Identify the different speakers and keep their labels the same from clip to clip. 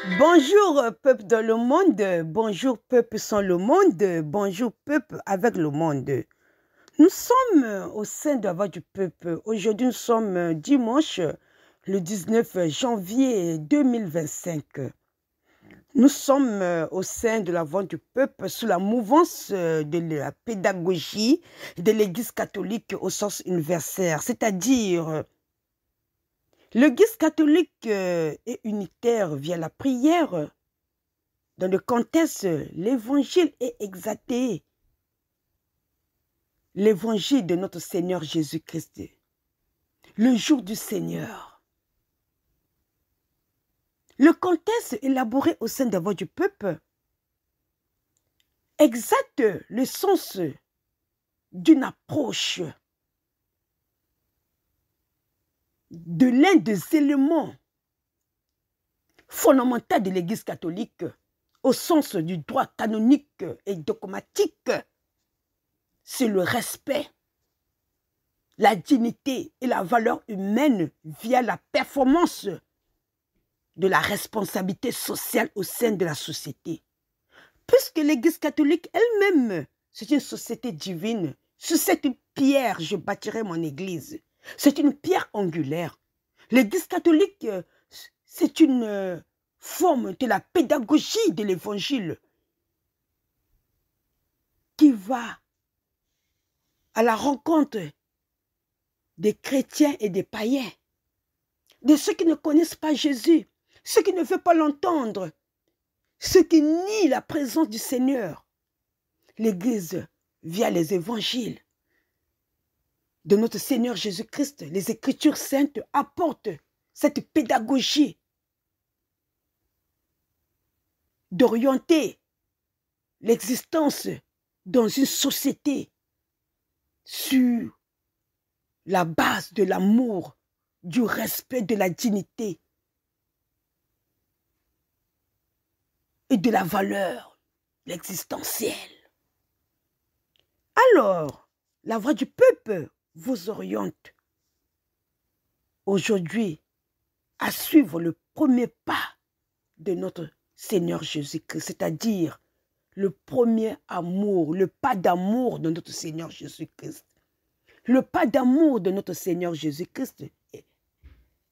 Speaker 1: Bonjour peuple dans le monde, bonjour peuple sans le monde, bonjour peuple avec le monde. Nous sommes au sein de la voix du peuple. Aujourd'hui nous sommes dimanche le 19 janvier 2025. Nous sommes au sein de la voix du peuple sous la mouvance de la pédagogie de l'Église catholique au sens universel, c'est-à-dire l'Église catholique est unitaire via la prière. Dans le contexte, l'évangile est exalté. L'évangile de notre Seigneur Jésus-Christ. Le jour du Seigneur. Le contexte élaboré au sein de la voix du peuple exalte le sens d'une approche de l'un des éléments fondamentaux de l'Église catholique au sens du droit canonique et dogmatique, c'est le respect, la dignité et la valeur humaine via la performance de la responsabilité sociale au sein de la société. Puisque l'Église catholique elle-même, c'est une société divine, sur cette pierre, je bâtirai mon Église. C'est une pierre angulaire. L'Église catholique, c'est une forme de la pédagogie de l'Évangile qui va à la rencontre des chrétiens et des païens, de ceux qui ne connaissent pas Jésus, ceux qui ne veulent pas l'entendre, ceux qui nient la présence du Seigneur. L'Église, via les évangiles de notre Seigneur Jésus-Christ, les Écritures saintes apportent cette pédagogie d'orienter l'existence dans une société sur la base de l'amour, du respect, de la dignité et de la valeur, l'existentielle. Alors, la voix du peuple vous oriente aujourd'hui à suivre le premier pas de notre Seigneur Jésus-Christ, c'est-à-dire le premier amour, le pas d'amour de notre Seigneur Jésus-Christ. Le pas d'amour de notre Seigneur Jésus-Christ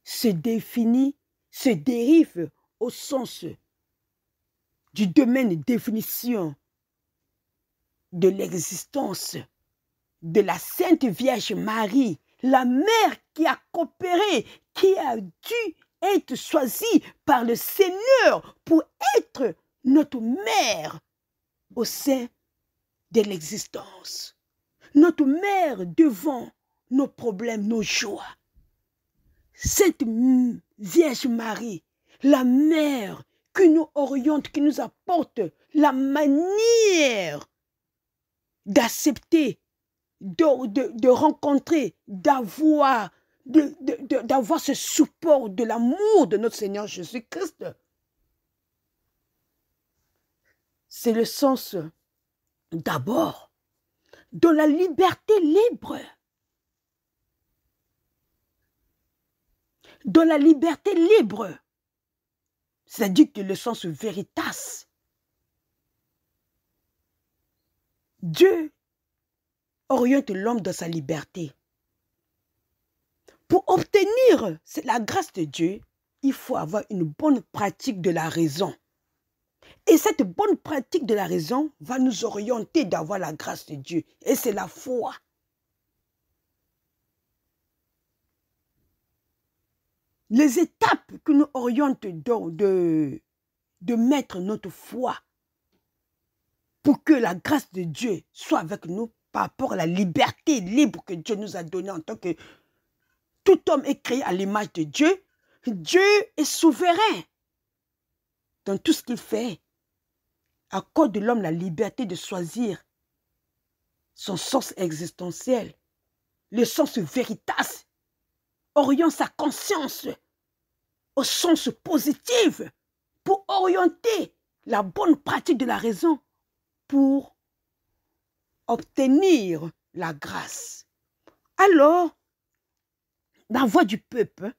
Speaker 1: se définit, se dérive au sens du domaine de définition de l'existence de la Sainte Vierge Marie, la mère qui a coopéré, qui a dû être choisie par le Seigneur pour être notre mère au sein de l'existence. Notre mère devant nos problèmes, nos joies. Cette Vierge Marie, la mère qui nous oriente, qui nous apporte la manière d'accepter, de rencontrer, d'avoir ce support de l'amour de notre Seigneur Jésus-Christ. C'est le sens d'abord de la liberté libre. De la liberté libre. C'est-à-dire que le sens veritas. Dieu oriente l'homme dans sa liberté. Pour obtenir la grâce de Dieu, il faut avoir une bonne pratique de la raison. Et cette bonne pratique de la raison va nous orienter d'avoir la grâce de Dieu. Et c'est la foi. Les étapes qui nous orientent de mettre notre foi pour que la grâce de Dieu soit avec nous par rapport à la liberté libre que Dieu nous a donnée en tant que tout homme est créé à l'image de Dieu. Dieu est souverain dans tout ce qu'il fait. Accorde de l'homme la liberté de choisir son sens existentiel, le sens veritas, oriente sa conscience au sens positif pour orienter la bonne pratique de la raison pour obtenir la grâce. Alors, la voix du peuple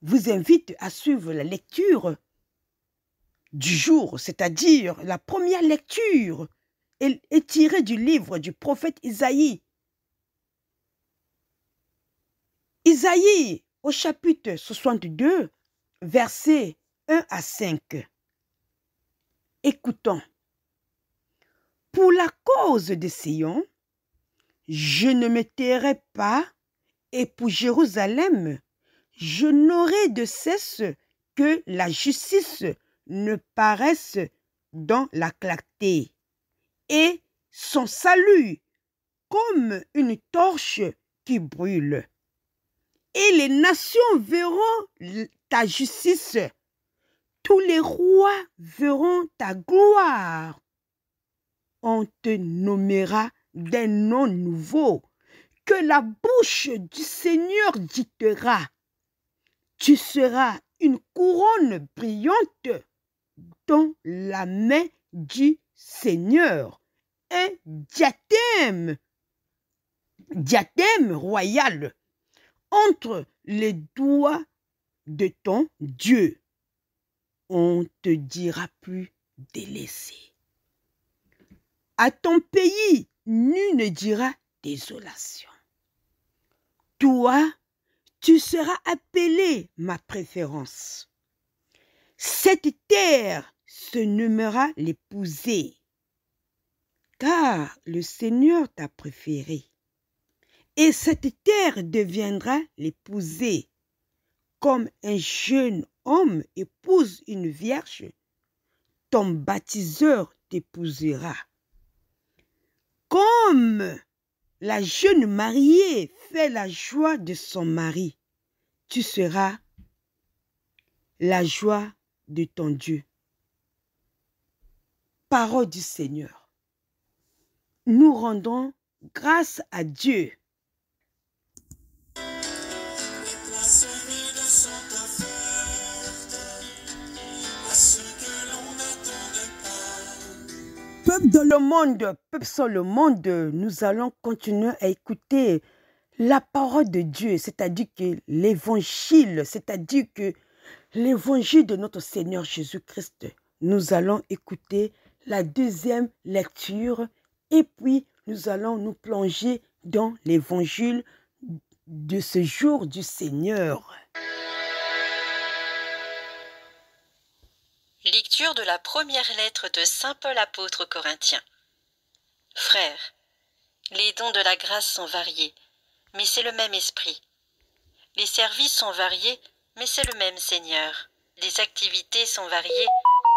Speaker 1: vous invite à suivre la lecture du jour, c'est-à-dire la première lecture, est tirée du livre du prophète Isaïe. Isaïe, au chapitre 62, versets 1 à 5. Écoutons. Pour la cause de Sion, je ne me tairai pas, et pour Jérusalem, je n'aurai de cesse que la justice ne paraisse dans la clarté, et son salut comme une torche qui brûle. Et les nations verront ta justice, tous les rois verront ta gloire. On te nommera des noms nouveaux que la bouche du Seigneur dictera. Tu seras une couronne brillante dans la main du Seigneur, un diadème royal entre les doigts de ton Dieu. On te dira plus délaissé. À ton pays, nul ne dira désolation. Toi, tu seras appelé ma préférence. Cette terre se nommera l'épousée, car le Seigneur t'a préféré. Et cette terre deviendra l'épousée, comme un jeune homme épouse une vierge, ton baptiseur t'épousera. Comme la jeune mariée fait la joie de son mari, tu seras la joie de ton Dieu. Parole du Seigneur. Nous rendons grâce à Dieu. Peuple dans le monde, peuple sur le monde, nous allons continuer à écouter la parole de Dieu, c'est-à-dire que l'évangile, c'est-à-dire que l'évangile de notre Seigneur Jésus-Christ. Nous allons écouter la deuxième lecture et puis nous allons nous plonger dans l'évangile de ce jour du Seigneur.
Speaker 2: Lecture de la première lettre de Saint Paul apôtre aux Corinthiens. Frères, les dons de la grâce sont variés, mais c'est le même esprit. Les services sont variés, mais c'est le même Seigneur. Les activités sont variées,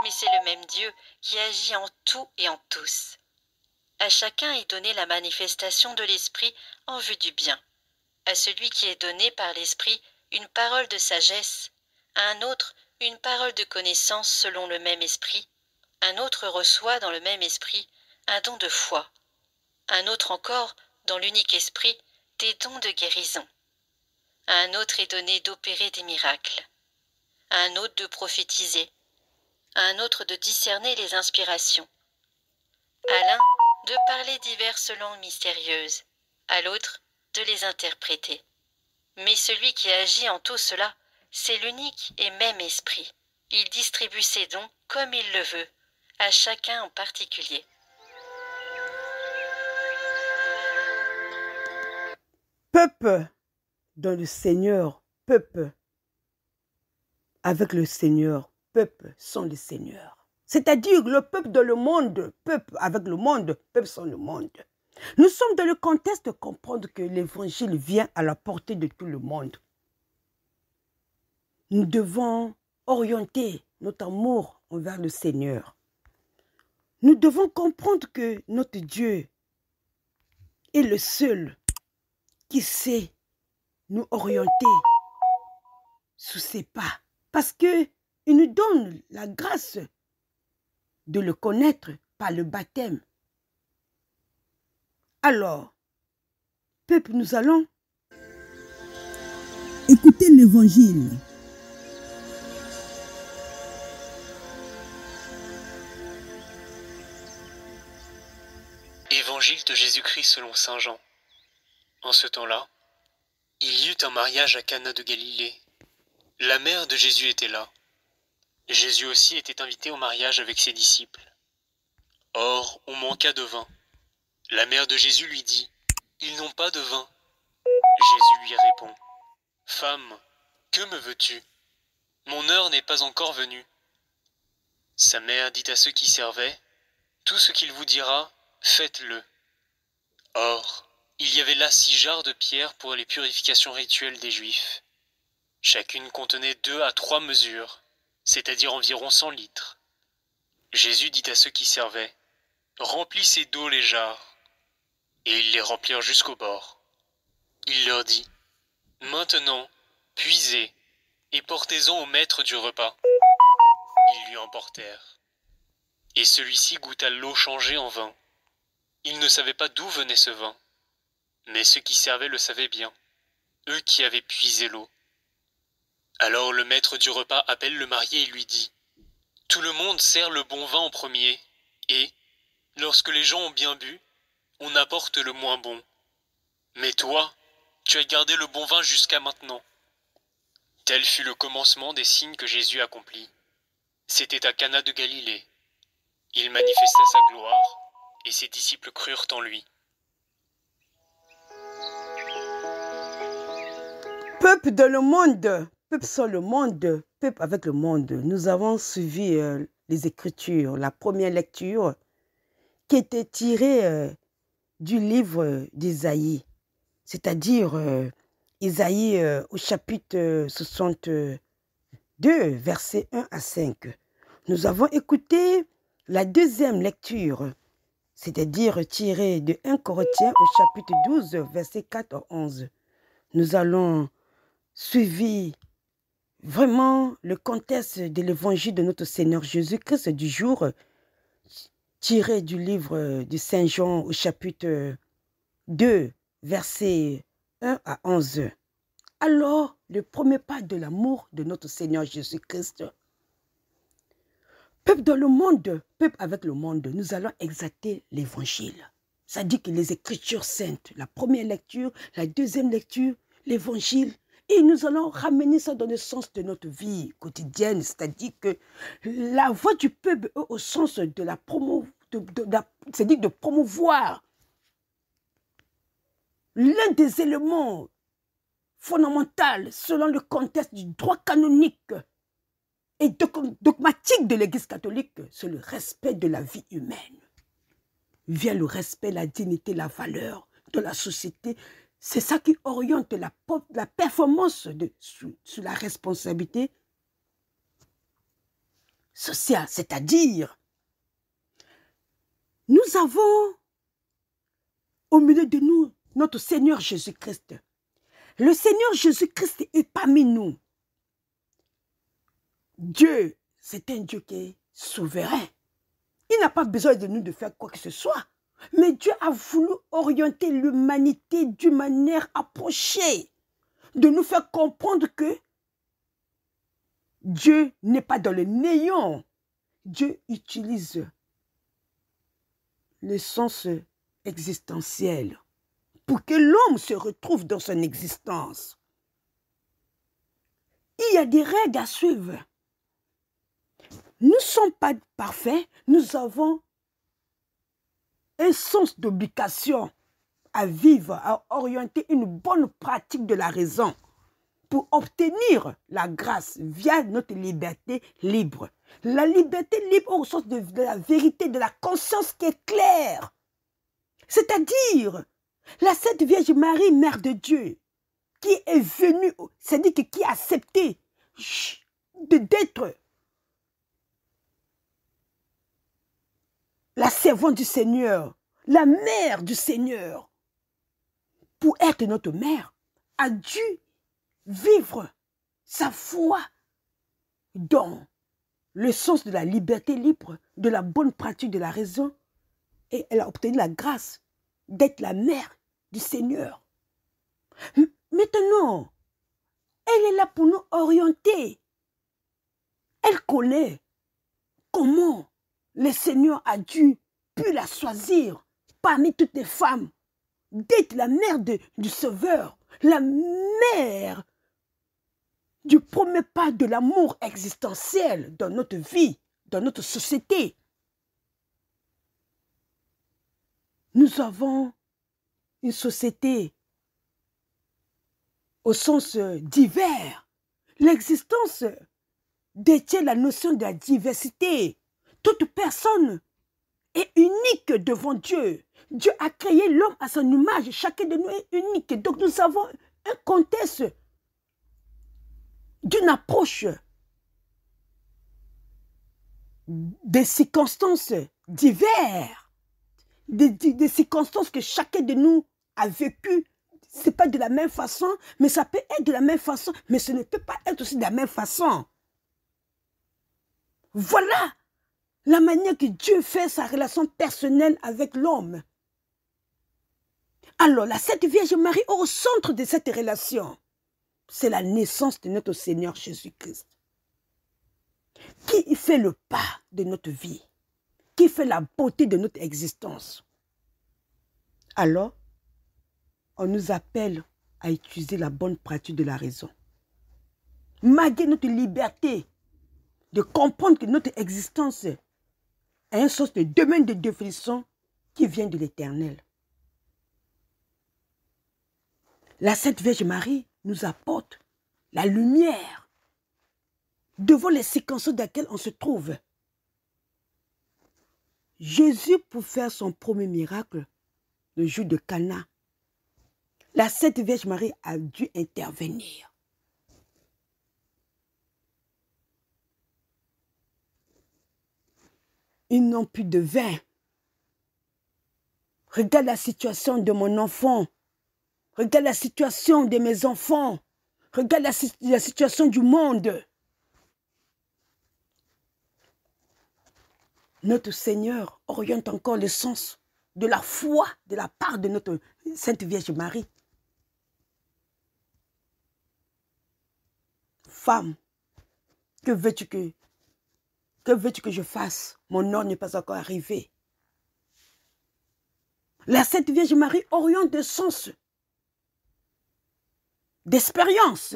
Speaker 2: mais c'est le même Dieu qui agit en tout et en tous. À chacun est donnée la manifestation de l'esprit en vue du bien. À celui qui est donné par l'esprit une parole de sagesse, à un autre une parole de connaissance selon le même esprit, un autre reçoit dans le même esprit un don de foi, un autre encore, dans l'unique esprit, des dons de guérison. À un autre est donné d'opérer des miracles, à un autre de prophétiser, à un autre de discerner les inspirations, à l'un de parler diverses langues mystérieuses, à l'autre de les interpréter. Mais celui qui agit en tout cela, c'est l'unique et même esprit. Il distribue ses dons comme il le veut, à chacun en particulier.
Speaker 1: Peuple dans le Seigneur, peuple avec le Seigneur, peuple sans le Seigneur. C'est-à-dire le peuple dans le monde, peuple avec le monde, peuple sans le monde. Nous sommes dans le contexte de comprendre que l'évangile vient à la portée de tout le monde. Nous devons orienter notre amour envers le Seigneur. Nous devons comprendre que notre Dieu est le seul qui sait nous orienter sous ses pas. Parce qu'il nous donne la grâce de le connaître par le baptême. Alors, peuple, nous allons écouter l'évangile.
Speaker 3: Évangile de Jésus-Christ selon saint Jean. En ce temps-là, il y eut un mariage à Cana de Galilée. La mère de Jésus était là. Jésus aussi était invité au mariage avec ses disciples. Or, on manqua de vin. La mère de Jésus lui dit, « Ils n'ont pas de vin. » Jésus lui répond, « Femme, que me veux-tu? Mon heure n'est pas encore venue. » Sa mère dit à ceux qui servaient, « Tout ce qu'il vous dira, faites-le. » Or, il y avait là 6 jarres de pierre pour les purifications rituelles des Juifs. Chacune contenait 2 à 3 mesures, c'est-à-dire environ 100 litres. Jésus dit à ceux qui servaient, « Remplissez d'eau les jarres. » Et ils les remplirent jusqu'au bord. Il leur dit, « Maintenant, puisez et portez-en au maître du repas. » Ils lui emportèrent. Et celui-ci goûta l'eau changée en vin. Il ne savait pas d'où venait ce vin, mais ceux qui servaient le savaient bien, eux qui avaient puisé l'eau. Alors le maître du repas appelle le marié et lui dit, « Tout le monde sert le bon vin en premier, et, lorsque les gens ont bien bu, on apporte le moins bon. Mais toi, tu as gardé le bon vin jusqu'à maintenant. » Tel fut le commencement des signes que Jésus accomplit. C'était à Cana de Galilée. Il manifesta sa gloire, et ses disciples crurent en lui.
Speaker 1: Peuple dans le monde, peuple sur le monde, peuple avec le monde. Nous avons suivi les Écritures, la première lecture qui était tirée du livre d'Isaïe, c'est-à-dire Isaïe au chapitre 62, versets 1 à 5. Nous avons écouté la deuxième lecture, c'est-à-dire tirée de 1 Corinthiens au chapitre 12, versets 4 à 11. Nous allons suivre vraiment le contexte de l'évangile de notre Seigneur Jésus-Christ du jour, tiré du livre de Saint Jean au chapitre 2, versets 1 à 11. Alors, le premier pas de l'amour de notre Seigneur Jésus-Christ. Peuple dans le monde, peuple avec le monde, nous allons exalter l'évangile. Ça dit que les Écritures saintes, la première lecture, la deuxième lecture, l'évangile, et nous allons ramener ça dans le sens de notre vie quotidienne, c'est-à-dire que la voix du peuple au sens de la c'est-à-dire de promouvoir l'un des éléments fondamentaux selon le contexte du droit canonique et dogmatique de l'Église catholique, c'est le respect de la vie humaine. Vient le respect, la dignité, la valeur de la société. C'est ça qui oriente la performance sur la responsabilité sociale. C'est-à-dire, nous avons au milieu de nous notre Seigneur Jésus-Christ. Le Seigneur Jésus-Christ est parmi nous. Dieu, c'est un Dieu qui est souverain. Il n'a pas besoin de nous de faire quoi que ce soit. Mais Dieu a voulu orienter l'humanité d'une manière approchée, de nous faire comprendre que Dieu n'est pas dans le néant. Dieu utilise le sens existentiel pour que l'homme se retrouve dans son existence. Il y a des règles à suivre. Nous ne sommes pas parfaits, nous avons un sens d'obligation à vivre, à orienter une bonne pratique de la raison pour obtenir la grâce via notre liberté libre. La liberté libre au sens de la vérité, de la conscience qui est claire. C'est-à-dire la Sainte Vierge Marie, Mère de Dieu, qui est venue, c'est-à-dire qui a accepté d'être la servante du Seigneur, la mère du Seigneur, pour être notre mère, a dû vivre sa foi dans le sens de la liberté libre, de la bonne pratique de la raison, et elle a obtenu la grâce d'être la mère du Seigneur. Maintenant, elle est là pour nous orienter. Elle connaît comment le Seigneur a pu la choisir parmi toutes les femmes, d'être la mère du Sauveur, la mère du premier pas de l'amour existentiel dans notre vie, dans notre société. Nous avons une société au sens divers. L'existence détient la notion de la diversité. Toute personne est unique devant Dieu. Dieu a créé l'homme à son image. Chacun de nous est unique. Donc nous avons un contexte d'une approche des circonstances diverses, des circonstances que chacun de nous a vécues. Ce n'est pas de la même façon, mais ça peut être de la même façon, mais ce ne peut pas être aussi de la même façon. Voilà la manière que Dieu fait sa relation personnelle avec l'homme. Alors, la Sainte Vierge Marie au centre de cette relation, c'est la naissance de notre Seigneur Jésus-Christ. Qui fait le pas de notre vie? Qui fait la beauté de notre existence? Alors, on nous appelle à utiliser la bonne pratique de la raison. Malgré notre liberté de comprendre que notre existence est une sorte de domaine de définition qui vient de l'Éternel. La Sainte Vierge Marie nous apporte la lumière devant les circonstances dans lesquelles on se trouve. Jésus, pour faire son premier miracle, le jour de Cana, la Sainte Vierge Marie a dû intervenir. Ils n'ont plus de vin. Regarde la situation de mon enfant. Regarde la situation de mes enfants. Regarde la situation du monde. Notre Seigneur oriente encore le sens de la foi de la part de notre Sainte Vierge Marie. Femme, que veux-tu que je fasse? Mon heure n'est pas encore arrivée. La Sainte Vierge Marie oriente le sens d'expérience.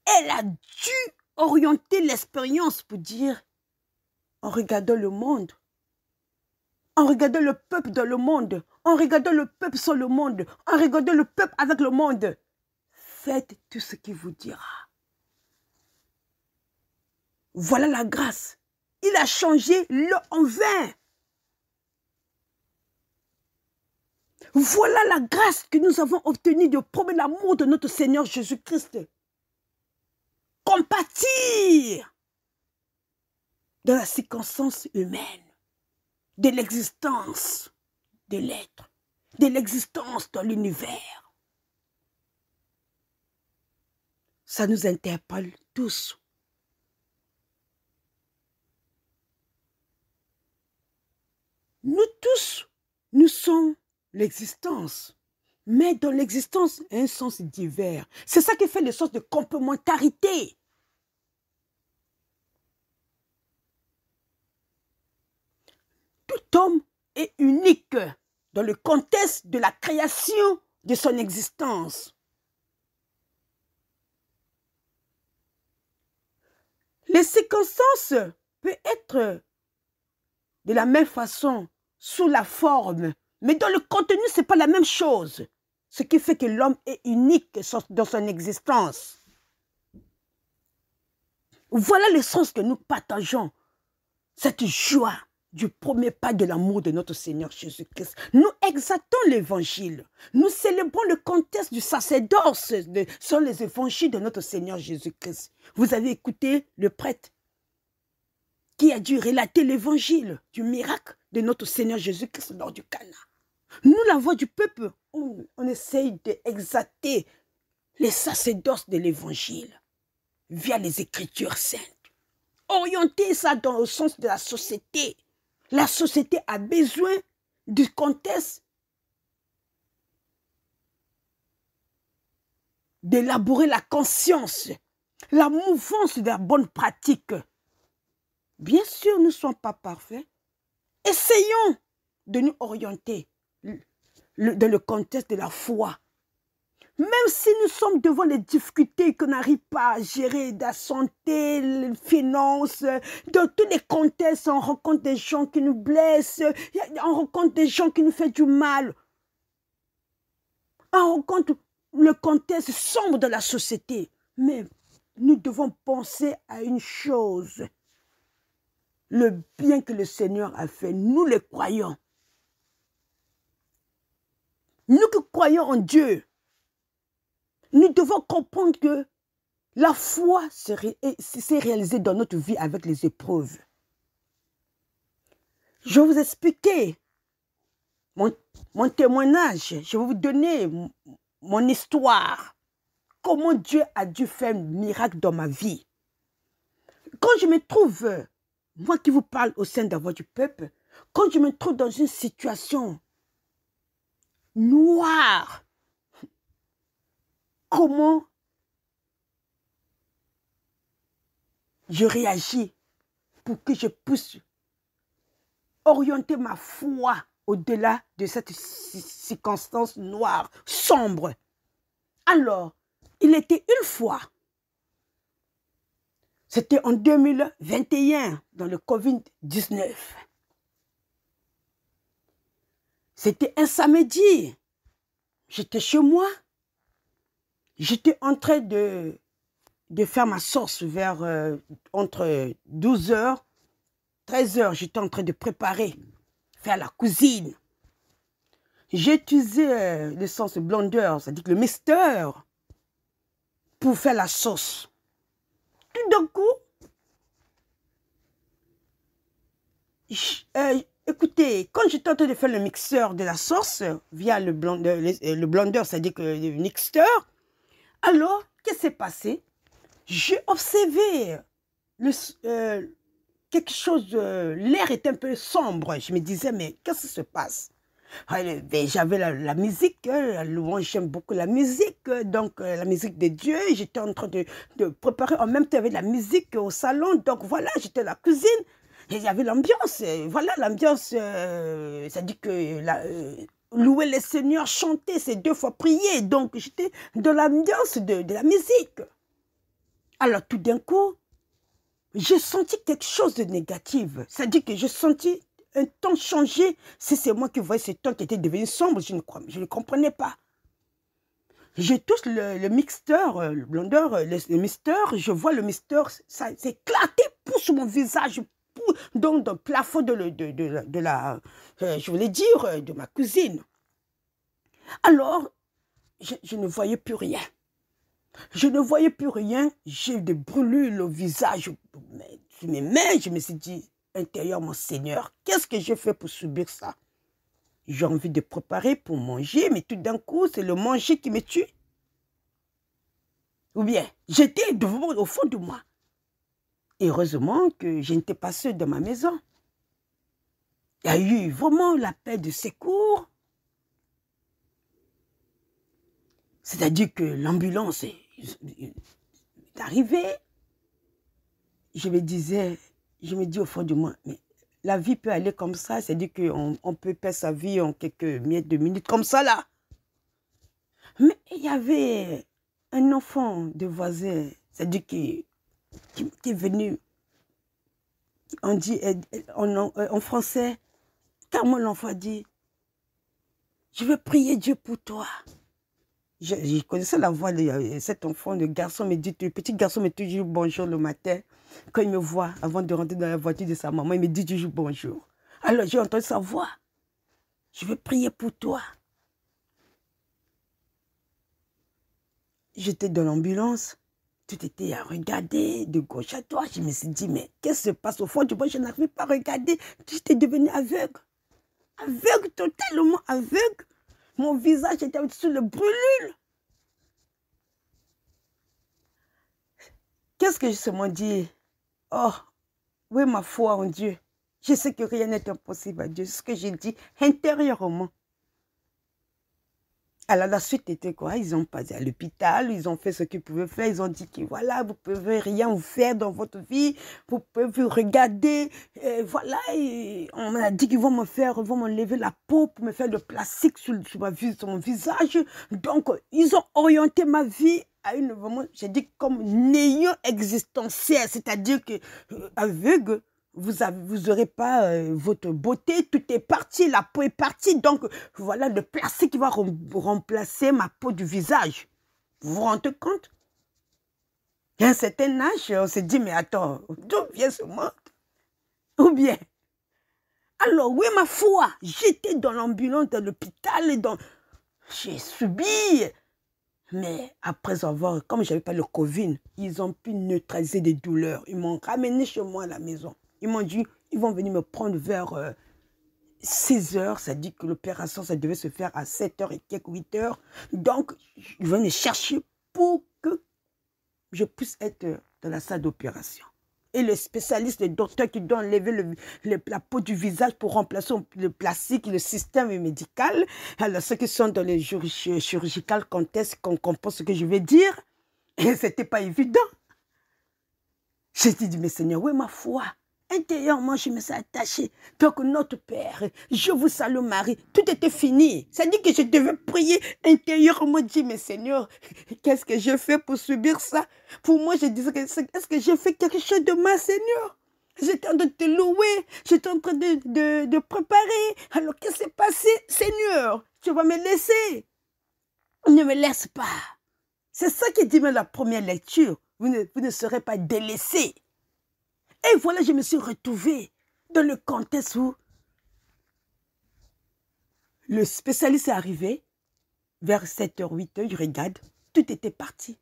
Speaker 1: Elle a dû orienter l'expérience pour dire, en regardant le monde, en regardant le peuple dans le monde, en regardant le peuple sur le monde, en regardant le peuple avec le monde, faites tout ce qu'il vous dira. Voilà la grâce. Il a changé l'eau en vin. Voilà la grâce que nous avons obtenue de promener l'amour de notre Seigneur Jésus-Christ. Compatir dans la circonstance humaine, de l'existence de l'être, de l'existence dans l'univers. Ça nous interpelle tous. Nous tous, nous sommes l'existence. Mais dans l'existence, un sens divers. C'est ça qui fait le sens de complémentarité. Tout homme est unique dans le contexte de la création de son existence. Les circonstances peuvent être de la même façon, sous la forme, mais dans le contenu, ce n'est pas la même chose. Ce qui fait que l'homme est unique dans son existence. Voilà le sens que nous partageons, cette joie du premier pas de l'amour de notre Seigneur Jésus-Christ. Nous exaltons l'évangile. Nous célébrons le contexte du sacerdoce sur les évangiles de notre Seigneur Jésus-Christ. Vous avez écouté le prêtre qui a dû relater l'évangile du miracle de notre Seigneur Jésus-Christ lors du Cana. Nous, la voix du peuple, on essaye d'exalter les sacerdoces de l'évangile via les Écritures saintes. Orienter ça dans le sens de la société. La société a besoin du contexte d'élaborer la conscience, la mouvance de la bonne pratique. Bien sûr, nous ne sommes pas parfaits. Essayons de nous orienter dans le contexte de la foi. Même si nous sommes devant les difficultés qu'on n'arrive pas à gérer, la santé, les finances, dans tous les contextes, on rencontre des gens qui nous blessent, on rencontre des gens qui nous font du mal. On rencontre le contexte sombre de la société. Mais nous devons penser à une chose. Le bien que le Seigneur a fait, nous les croyons. Nous qui croyons en Dieu, nous devons comprendre que la foi s'est réalisée dans notre vie avec les épreuves. Je vais vous expliquer mon témoignage. Je vais vous donner mon histoire. Comment Dieu a dû faire un miracle dans ma vie. Quand je me trouve, moi qui vous parle au sein de la voix du peuple, quand je me trouve dans une situation noire, comment je réagis pour que je puisse orienter ma foi au-delà de cette circonstance noire, sombre. Alors, il était une fois, c'était en 2021, dans le Covid-19. C'était un samedi. J'étais chez moi. J'étais en train de faire ma sauce vers entre 12h, 13h. J'étais en train de préparer, faire la cuisine. J'ai utilisé l'essence blender, c'est-à-dire le mixeur, pour faire la sauce. Tout d'un coup, écoutez, quand j'étais en train de faire le mixeur de la sauce via le blender, c'est-à-dire que le mixeur, alors, qu'est-ce qui s'est passé? J'ai observé quelque chose, l'air était un peu sombre. Je me disais, mais qu'est-ce qui se passe? J'avais la musique, la louange, j'aime beaucoup la musique, donc la musique de Dieu. J'étais en train de préparer, en même temps, il y avait de la musique au salon, donc voilà, j'étais à la cuisine. Et il y avait l'ambiance, voilà l'ambiance, ça dit que louer le Seigneur, chanter, c'est 2 fois prier. Donc j'étais dans l'ambiance de la musique. Alors tout d'un coup, j'ai senti quelque chose de négatif. Ça dit que j'ai senti un temps changer. Si c'est moi qui voyais ce temps qui était devenu sombre, je ne comprenais pas. Je touche le mixeur, le blender, le mixeur, je vois le mixeur, ça s'est éclaté sur mon visage, donc dans le plafond de la, je voulais dire, de ma cuisine. Alors, je ne voyais plus rien. Je ne voyais plus rien, j'ai des brûlures au visage, sur mes mains, je me suis dit, intérieur, mon Seigneur, qu'est-ce que j'ai fait pour subir ça? J'ai envie de préparer pour manger, mais tout d'un coup, c'est le manger qui me tue. Ou bien, j'étais au fond de moi. Heureusement que je n'étais pas seule dans ma maison. Il y a eu vraiment l'appel de secours. C'est-à-dire que l'ambulance est arrivée. Je me dis au fond de moi, mais la vie peut aller comme ça. C'est-à-dire qu'on peut perdre sa vie en quelques miettes de minutes, comme ça là. Mais il y avait un enfant de voisin, c'est-à-dire qui est venu, on dit en français, car moi l'enfant dit, je veux prier Dieu pour toi. Je connaissais la voix de cet enfant, le petit garçon me dit toujours bonjour le matin. Quand il me voit, avant de rentrer dans la voiture de sa maman, il me dit toujours bonjour. Alors j'ai entendu sa voix. Je veux prier pour toi. J'étais dans l'ambulance. Tout était à regarder de gauche à droite. Je me suis dit, mais qu'est-ce qui se passe au fond du moi? Je n'arrivais pas à regarder. J'étais devenu aveugle. Aveugle, totalement aveugle. Mon visage était au-dessus de brûlure. Qu'est-ce que je seulement dit? Oh, oui, ma foi en Dieu. Je sais que rien n'est impossible à Dieu. C'est ce que j'ai dit intérieurement. Alors, la suite était quoi? Ils ont passé à l'hôpital, ils ont fait ce qu'ils pouvaient faire. Ils ont dit que voilà, vous ne pouvez rien faire dans votre vie, vous pouvez vous regarder. Et voilà, et on m'a dit qu'ils vont m'enlever la peau pour me faire le plastique sur mon visage. Donc, ils ont orienté ma vie à une, vraiment, j'ai dit comme néant existentiel, c'est-à-dire que aveugle. Vous n'aurez pas votre beauté, tout est parti, la peau est partie. Donc, voilà le plastique qui va remplacer ma peau du visage. Vous vous rendez compte? À un certain âge, on s'est dit, mais attends, d'où vient ce monde? Ou bien, alors oui, ma foi, j'étais dans l'ambulance, dans l'hôpital, j'ai subi. Mais après avoir, comme je n'avais pas le Covid, ils ont pu neutraliser des douleurs. Ils m'ont ramené chez moi à la maison. Ils m'ont dit, ils vont venir me prendre vers 6 heures. Ça dit que l'opération, ça devait se faire à 7 heures et quelques 8 heures. Donc, ils vont me chercher pour que je puisse être dans la salle d'opération. Et le spécialiste, le docteur qui doit enlever la peau du visage pour remplacer le plastique, le système médical. Alors, ceux qui sont dans les chirurgicales contestent qu'on comprend ce que je vais dire. Et ce n'était pas évident. J'ai dit, mais Seigneur, oui, ma foi. Intérieurement, je me suis attachée. Donc, notre Père, je vous salue Marie. Tout était fini. Ça dit que je devais prier intérieurement. Dire, mais Seigneur, qu'est-ce que j'ai fait pour subir ça? Pour moi, je disais, est-ce que j'ai fait quelque chose de mal, Seigneur? J'étais en train de te louer. J'étais en train de préparer. Alors, qu'est-ce qui s'est passé? Seigneur, tu vas me laisser. Ne me laisse pas. C'est ça qui dit dans la première lecture. Vous ne serez pas délaissés. Et voilà, je me suis retrouvée dans le contexte où le spécialiste est arrivé vers 7h, 8h, je regarde, tout était parti.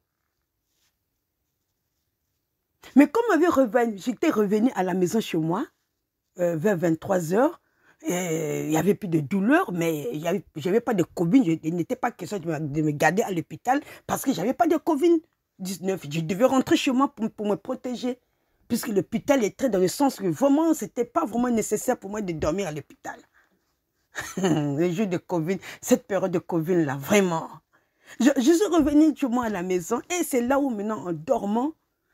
Speaker 1: Mais comme j'étais revenue à la maison chez moi, vers 23h, il n'y avait plus de douleur, mais je n'avais pas de Covid, il n'était pas question de me garder à l'hôpital parce que je n'avais pas de Covid-19. Je devais rentrer chez moi pour me protéger. Puisque l'hôpital est très dans le sens que vraiment, ce n'était pas vraiment nécessaire pour moi de dormir à l'hôpital. Les jours de Covid, cette période de Covid là, vraiment. Je suis revenue chez moi à la maison et c'est là où maintenant, en dormant,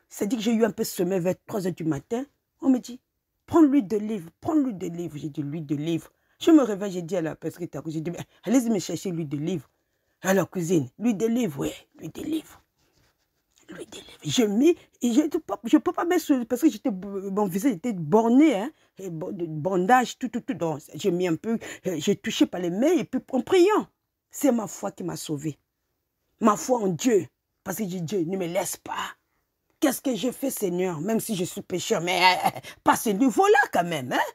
Speaker 1: c'est-à-dire que j'ai eu un peu sommeil vers 3h du matin, on me dit, prends l'huile d'olive, prends l'huile d'olive. J'ai dit, l'huile d'olive. Je me réveille, j'ai dit à la personne qui était à côté, j'ai dit, allez-y me chercher l'huile d'olive. À la cuisine, l'huile d'olive, oui, l'huile d'olive. J'ai mis, et je ne peux pas mettre parce que mon visage était borné, hein, et bandage, tout. Donc, j'ai mis un peu, j'ai touché par les mains et puis en priant. C'est ma foi qui m'a sauvé. Ma foi en Dieu. Parce que j'ai dit, Dieu, ne me laisse pas. Qu'est-ce que j'ai fait, Seigneur? Même si je suis pécheur, mais pas ce niveau-là quand même, hein.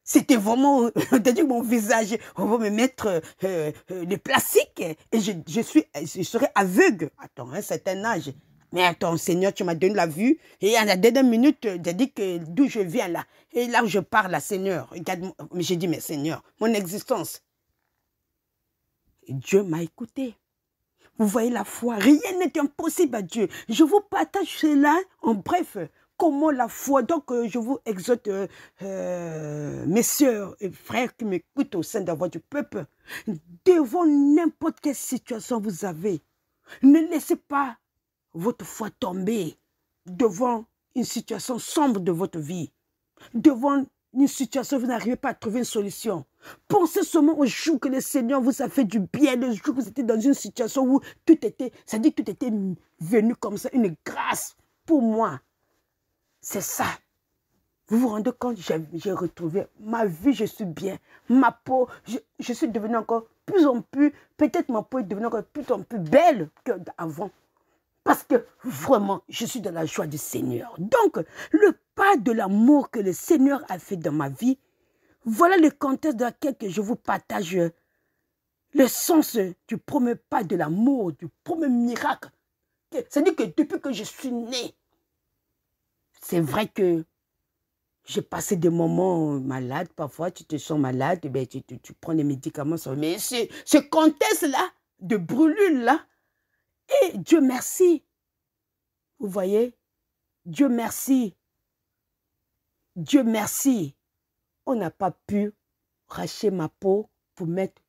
Speaker 1: C'était vraiment, c'est-à-dire mon visage, on va me mettre le plastique et je serai aveugle. Attends, un certain âge. Mais attends, Seigneur, tu m'as donné la vue. Et à la dernière minute, j'ai dit que d'où je viens là. Et là où je pars là, Seigneur, regarde, mais j'ai dit, mais Seigneur, mon existence. Et Dieu m'a écouté. Vous voyez la foi, rien n'est impossible à Dieu. Je vous partage cela en bref. Comment la foi, donc je vous exhorte, mes sœurs et frères qui m'écoutent au sein de la voix du peuple, devant n'importe quelle situation vous avez, ne laissez pas votre foi tomber devant une situation sombre de votre vie, devant une situation où vous n'arrivez pas à trouver une solution. Pensez seulement au jour que le Seigneur vous a fait du bien, le jour où vous étiez dans une situation où tout était, c'est-à-dire tout était venu comme ça, une grâce pour moi. C'est ça. Vous vous rendez compte, j'ai retrouvé ma vie, je suis bien. Ma peau, je suis devenue encore plus en plus, peut-être ma peau est devenue encore plus en plus belle qu'avant. Parce que vraiment, je suis dans la joie du Seigneur. Donc, le pas de l'amour que le Seigneur a fait dans ma vie, voilà le contexte dans lequel je vous partage le sens du premier pas de l'amour, du premier miracle. C'est-à-dire que depuis que je suis née, c'est vrai que j'ai passé des moments malades. Parfois, tu te sens malade, ben, tu prends des médicaments. Mais ce contexte-là, de brûlure-là, et Dieu merci. Vous voyez, Dieu merci. Dieu merci. On n'a pas pu racher ma peau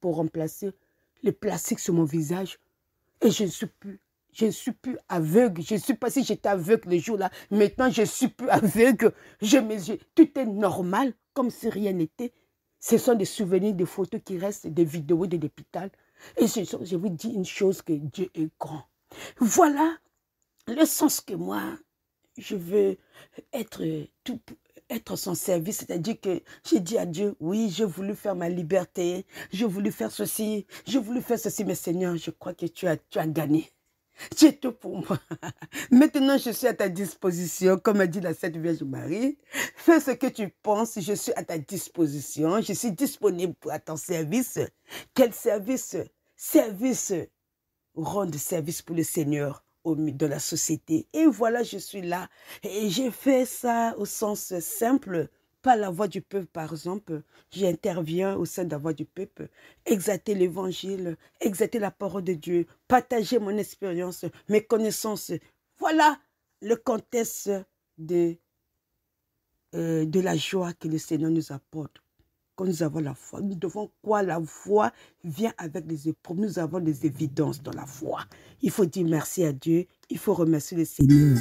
Speaker 1: pour remplacer le plastique sur mon visage et je ne suis plus aveugle. Je ne sais pas si j'étais aveugle le jour-là. Maintenant, je ne suis plus aveugle. Tout est normal, comme si rien n'était. Ce sont des souvenirs, des photos qui restent, des vidéos de l'hôpital. Et je vous dis une chose, que Dieu est grand. Voilà le sens que moi, je veux être son service. C'est-à-dire que j'ai dit à Dieu, oui, j'ai voulu faire ma liberté. J'ai voulu faire ceci. J'ai voulu faire ceci. Mais Seigneur, je crois que tu as gagné. Tu es tout pour moi. Maintenant, je suis à ta disposition, comme a dit la Sainte Vierge Marie. Fais ce que tu penses, je suis à ta disposition. Je suis disponible à ton service. Quel service? Service, rendre service pour le Seigneur de la société. Et voilà, je suis là. Et j'ai fait ça au sens simple. Pas la voix du peuple, par exemple. J'interviens au sein de la voix du peuple. Exalter l'évangile, exalter la parole de Dieu, partager mon expérience, mes connaissances. Voilà le contexte de la joie que le Seigneur nous apporte. Quand nous avons la foi, nous devons croire. La foi vient avec les épreuves. Nous avons des évidences dans la foi. Il faut dire merci à Dieu. Il faut remercier le Seigneur.